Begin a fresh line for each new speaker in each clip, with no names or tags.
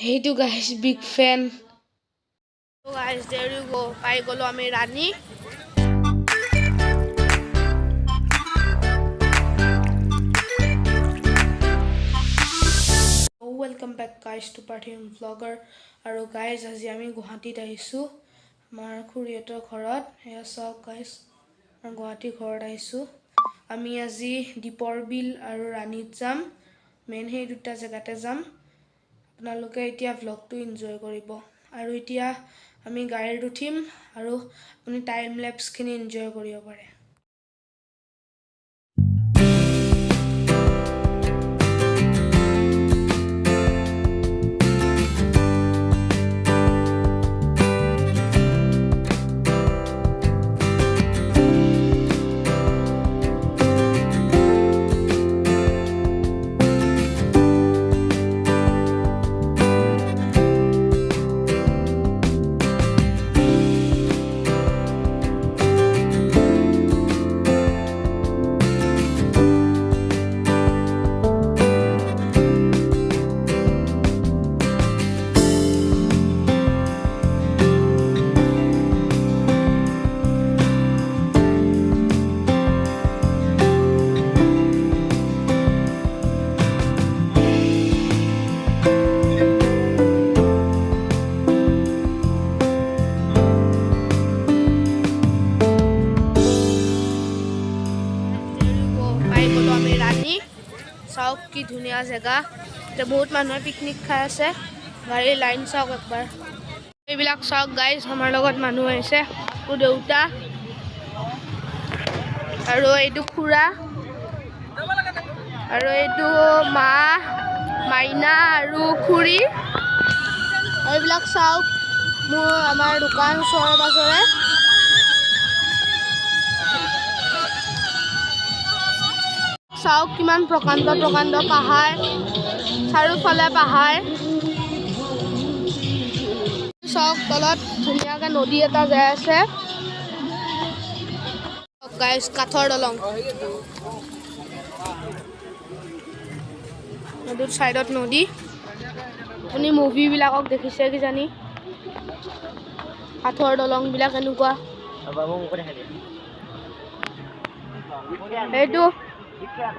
Hey to guys, big fan. So guys, there you go. I go to Rani. Welcome back guys to Parthiv Young Vlogger. Aro guys, আজি আমি গুৱাহাটীত আহিছো আমাৰ খুৰীহঁতৰ ঘৰত। এয়া চাওক guys, আমাৰ গুৱাহাটী ঘৰত আহিছো। আমি আজি দীপৰ বিল আৰু ৰাণীত যাম। মেইন সেই দুটা জায়গাতে যাম। আপোনালোকে এতিয়া ভ্লগটো এনজয় কৰিব। আৰু এতিয়া আমি গাড়ীত উঠিম আৰু আপুনি টাইম ল্যাপছখিনি এনজয় কৰিব পাৰে। Rani, চাওক কি ধুনীয়া জায়গা। তে বহুত মানুহে পিকনিক খাই আছে। গাড়ী লাইন চাওক একবাৰ। এইবিলাক চাওক গাইজ, আমাৰ লগত মানুহ আহিছে। মোৰ দেউতা আৰু এইটো খুৰা আৰু এইটো মা, মাইনা আৰু খুৰী। এইবিলাক চাওক মোৰ আমাৰ দোকান ওচৰে পাজৰে। চাওক কিমান প্ৰকাণ্ড প্ৰকাণ্ড পাহাৰ, চাৰিওফালে পাহাৰ। চাওক তলত ধুনীয়াকে নদী এটা যাই আছে। গাইজ কাঠৰ দলং, নদীৰ চাইডত নদী। আপুনি মুভিবিলাকক দেখিছে কিজানি, কাঠৰ দলং বিলাক এনেকুৱা। এইটো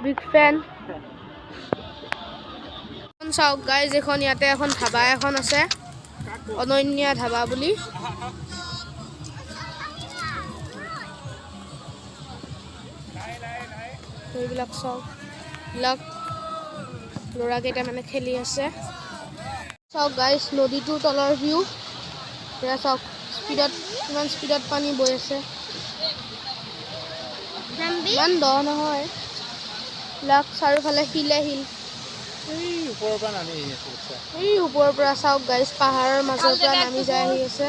বিগ ফেন। চাওক গাইজ, এখন ইয়াতে এখন ধাবা এখন আছে, অনন্য ধাবা বুলি। এইবিলাক চাওক, এইবিলাক ল'ৰাকেইটা মানে খেলি আছে। চাওক গাইজ নদীটোৰ তলৰ ভিউ। এয়া চাওক স্পীডত, কিমান স্পীডত পানী বৈ আছে। ইমান দ নহয়, এইবিলাক চাৰিওফালে শিলে শিল। এই ওপৰৰ পৰা চাওক গাইজ, পাহাৰৰ মাজৰ পৰা নামি যাই আহি আছে।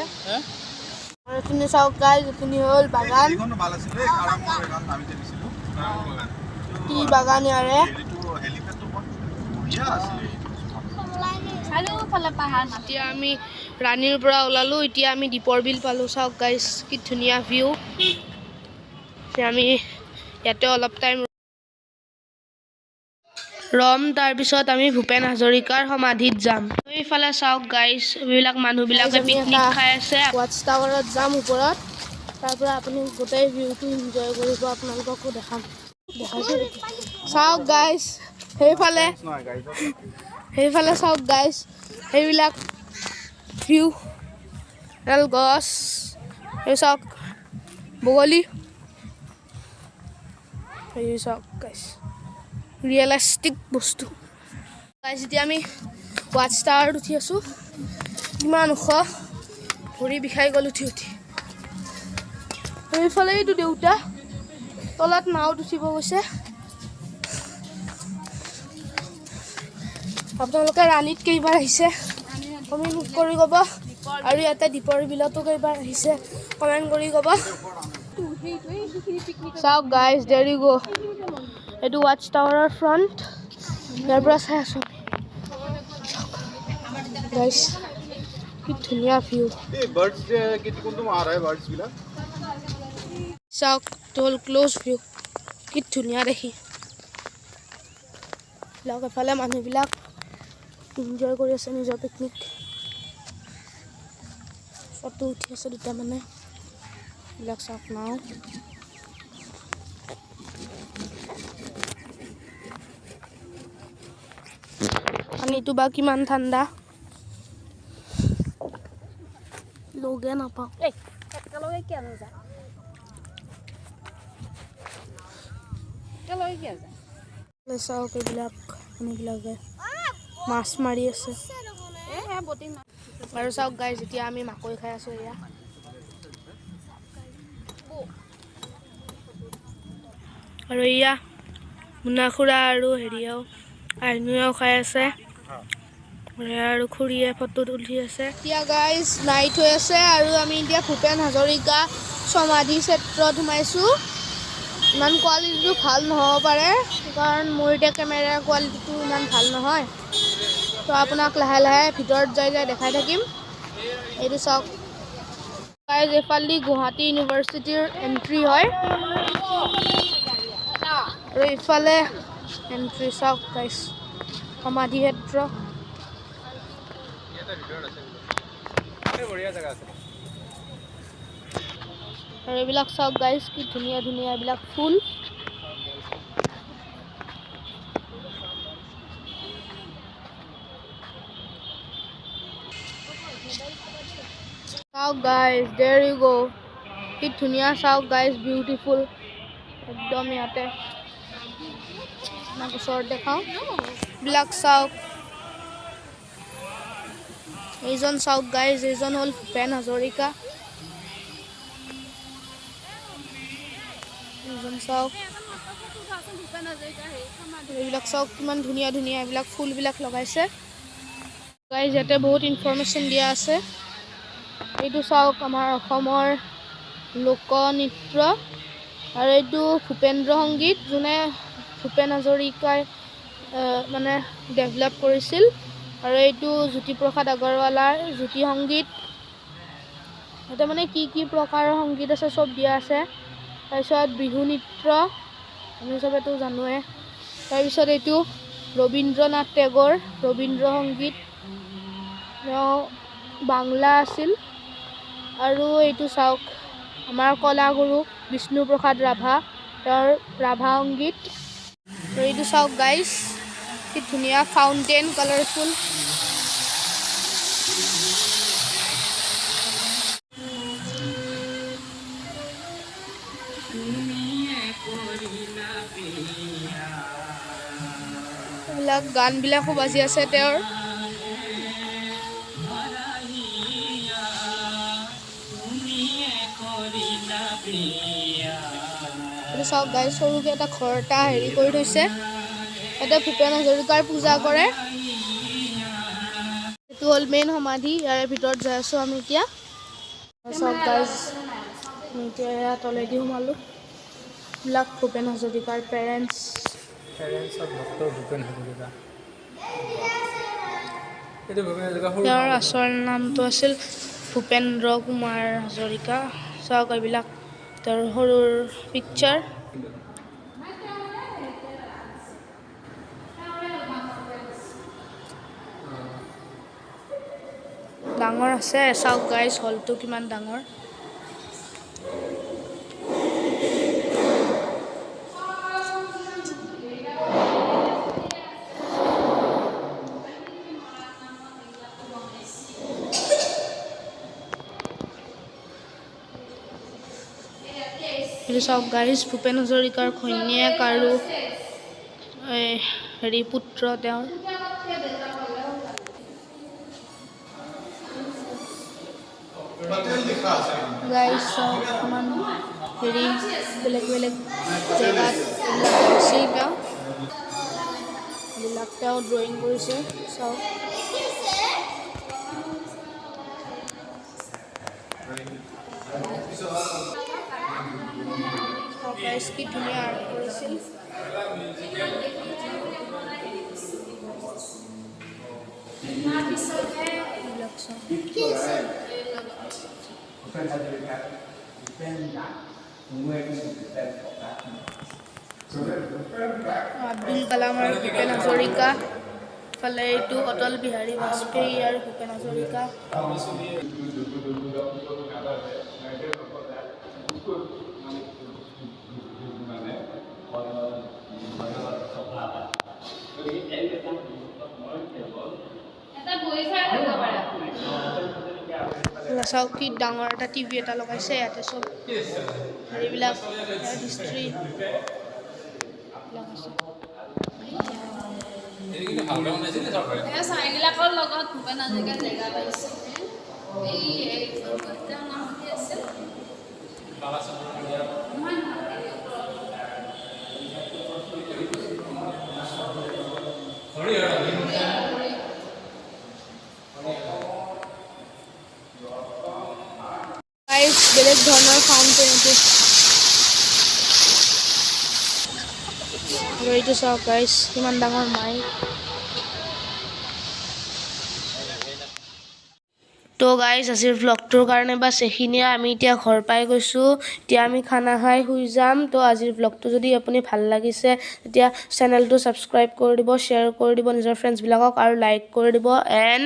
আৰু এইখিনি চাওক গাইজ, এইখিনি হ'ল বাগান। কি বাগান ইয়াৰে। এতিয়া আমি ৰাণীৰ পৰা ওলালো, এতিয়া আমি দীপৰ বিল পালো। চাওক গাইজ কি ধুনীয়া ভিউ। এতিয়া আমি ইয়াতে অলপ টাইম ৰম, তাৰপিছত আমি ভূপেন হাজৰিকাৰ সমাধিত যাম। এইফালে চাওক গাইজ, এইবিলাক মানুহবিলাকে পিকনিক খাই আছে। ৱাটচ টাৱাৰত যাম ওপৰত, তাৰ পৰা আপুনি গোটেই ভিউটো এনজয় কৰিব। আপোনালোককো দেখাম, দেখাইছো। চাওক গাইজ সেইফালে, সেইফালে চাওক গাইজ, সেইবিলাক ভিউ, এডাল গছ, এই চাওক বগলী। এই চাওক গাইজ ৰিয়েলিষ্টিক বস্তু। গাইজ এতিয়া আমি ৱাটচ টাৱাৰত উঠি আছো। কিমান ওখ, ভৰি বিষাই গ'ল উঠি উঠি। এইফালে এইটো দেউতা তলত নাওত উঠিব গৈছে। আপোনালোকে ৰাণীত কেইবাৰ আহিছে কমেণ্ট কৰি ক'ব, আৰু ইয়াতে দীপৰ বিলতো কেইবাৰ আহিছে কমেণ্ট কৰি ক'ব। চাওক গাইজ, দেৰ ইউ গো। এইটো ৱাটচ টাৱাৰৰ ফ্ৰণ্ট, ইয়াৰ পৰা চাই আছো গাইজ কি ধুনীয়া ভিউ। চাওক হ'ল ক্ল'জ ভিউ, কি ধুনীয়া দেখি। এফালে মানুহবিলাক এনজয় কৰি আছে নিজৰ পিকনিক ফটো উঠি আছে দুটা মানে এইবিলাক চাওক নাও পানীটো বা কিমান ঠাণ্ডা লগে নাপাওঁ একেলগে কি আনো যা একেলগে কি আছে চাওক এইবিলাক মানুহবিলাকে মাছ মাৰি আছে আৰু চাওক গাইজ এতিয়া আমি মাকৈ খাই আছোঁ এয়া আৰু এয়া মুনা খুৰা আৰু হেৰিয়াও আইনুৱেও খাই আছে আৰু খুৰীয়ে ফটো তুলি আছে এতিয়া গাইজ নাইট হৈ আছে আৰু আমি এতিয়া ভূপেন হাজৰিকা সমাধি ক্ষেত্ৰত সোমাইছোঁ ইমান কোৱালিটিটো ভাল নহ'ব পাৰে কাৰণ মোৰ এতিয়া কেমেৰাৰ কোৱালিটিটো ইমান ভাল নহয় তো আপোনাক লাহে লাহে ভিতৰত যাই দেখাই থাকিম এইটো চাওক গাইজ এইফালেদি গুৱাহাটী ইউনিভাৰ্চিটিৰ এণ্ট্ৰি হয় আৰু ইফালে এণ্ট্ৰি চাওক গাইজ সমাধি ক্ষেত্ৰ আৰু এইবিলাক চাওক গাইজ কি ধুনীয়া ধুনীয়া এইবিলাক ফুল চাওক গাইজ দেয়াৰ ইউ গো কি ধুনীয়া চাওক গাইজ বিউটিফুল একদম ইয়াতে ওচৰত দেখাওঁ এইবিলাক চাওক এইজন চাওক গাইজ এইজন হ'ল ভূপেন হাজৰিকা এইজন চাওক এইবিলাক চাওক কিমান ধুনীয়া ধুনীয়া এইবিলাক ফুলবিলাক লগাইছে গাইজ ইয়াতে বহুত ইনফৰমেশ্যন দিয়া আছে এইটো চাওক আমাৰ অসমৰ লোকনৃত্য আৰু এইটো ভূপেন্দ্ৰ সংগীত যোনে ভূপেন হাজৰিকাই মানে ডেভেলপ কৰিছিল আৰু এইটো জ্যোতিপ্ৰসাদ আগৰৱালাৰ জ্যোতি সংগীত ইয়াতে মানে কি কি প্ৰকাৰৰ সংগীত আছে চব দিয়া আছে তাৰপিছত বিহু নৃত্য আমি চবেতো জানোৱে তাৰপিছত এইটো ৰবীন্দ্ৰনাথ টেগৰ ৰবীন্দ্ৰ সংগীত তেওঁ বাংলা আছিল আৰু এইটো চাওক আমাৰ কলাগুৰু বিষ্ণুপ্ৰসাদ ৰাভা তেওঁৰ ৰাভা সংগীত আৰু এইটো চাওক গাইজ কি ধুনীয়া ফাউণ্টেন কালাৰফুল এইবিলাক গানবিলাকো বাজি আছে তেওঁৰ এইটো চাওক গাইজ সৰুকৈ এটা ঘৰ এটা হেৰি কৰি থৈছে ইয়াতে ভূপেন হাজৰিকাৰ পূজা কৰে এইটো হ'ল মেইন সমাধি ইয়াৰে ভিতৰত যাই আছোঁ আমি এতিয়া চাওক গাইজ আমি এতিয়া এয়া তলেদি সোমালোঁ এইবিলাক ভূপেন হাজৰিকাৰ পেৰেণ্টছ
ডক্টৰ ভূপেন হাজৰিকা
তেওঁৰ আচল নামটো আছিল ভূপেন্দ্ৰ কুমাৰ হাজৰিকা চাওক এইবিলাক তেওঁৰ সৰুৰ পিকচাৰ ডাঙৰ আছে চাওক গাইজ হলটো কিমান ডাঙৰ এইটো চাওক গাইজ ভূপেন হাজৰিকাৰ ঘৈণীয়েক আৰু হেৰি পুত্ৰ তেওঁৰ গাইজ চাওক ইমান হেৰি বেলেগ বেলেগ জেগাত এইবিলাক কৰিছিল তেওঁ এইবিলাক তেওঁ ড্ৰয়িং কৰিছে চাওক গাইজ কি ধুনীয়া আৰ্ট কৰিছিল এইবিলাক চাওক আব্দুল কালাম আৰু ভূপেন হাজৰিকা ইফালে এইটো অটল বিহাৰী বাজপেয়ী আৰু ভূপেন হাজৰিকা। চাওক কি ডাঙৰ এটা টিভি এটা লগাইছে ইয়াতে চব হেৰিবিলাক হিষ্ট্ৰী
চাইগিলাকৰ লগত ভূপেন হাজৰিকা জেগা পাইছে এই তেওঁৰ নাম কি আছিল
গাইজ বেলেগ ধৰণৰ ফাউণ্টেন আৰু এইটো চাওক গাইজ কিমান ডাঙৰ মাইক। তো গাইজ আজিৰ ভ্লগটোৰ কাৰণে বাছ এইখিনিয়ে। আমি এতিয়া ঘৰ পাই গৈছোঁ, এতিয়া আমি খানা খাই শুই যাম। তো আজিৰ ভ্লগটো যদি আপুনি ভাল লাগিছে তেতিয়া চেনেলটো ছাবস্ক্ৰাইব কৰি দিব, শ্বেয়াৰ কৰি দিব নিজৰ ফ্ৰেণ্ডছবিলাকক আৰু লাইক কৰি দিব এণ্ড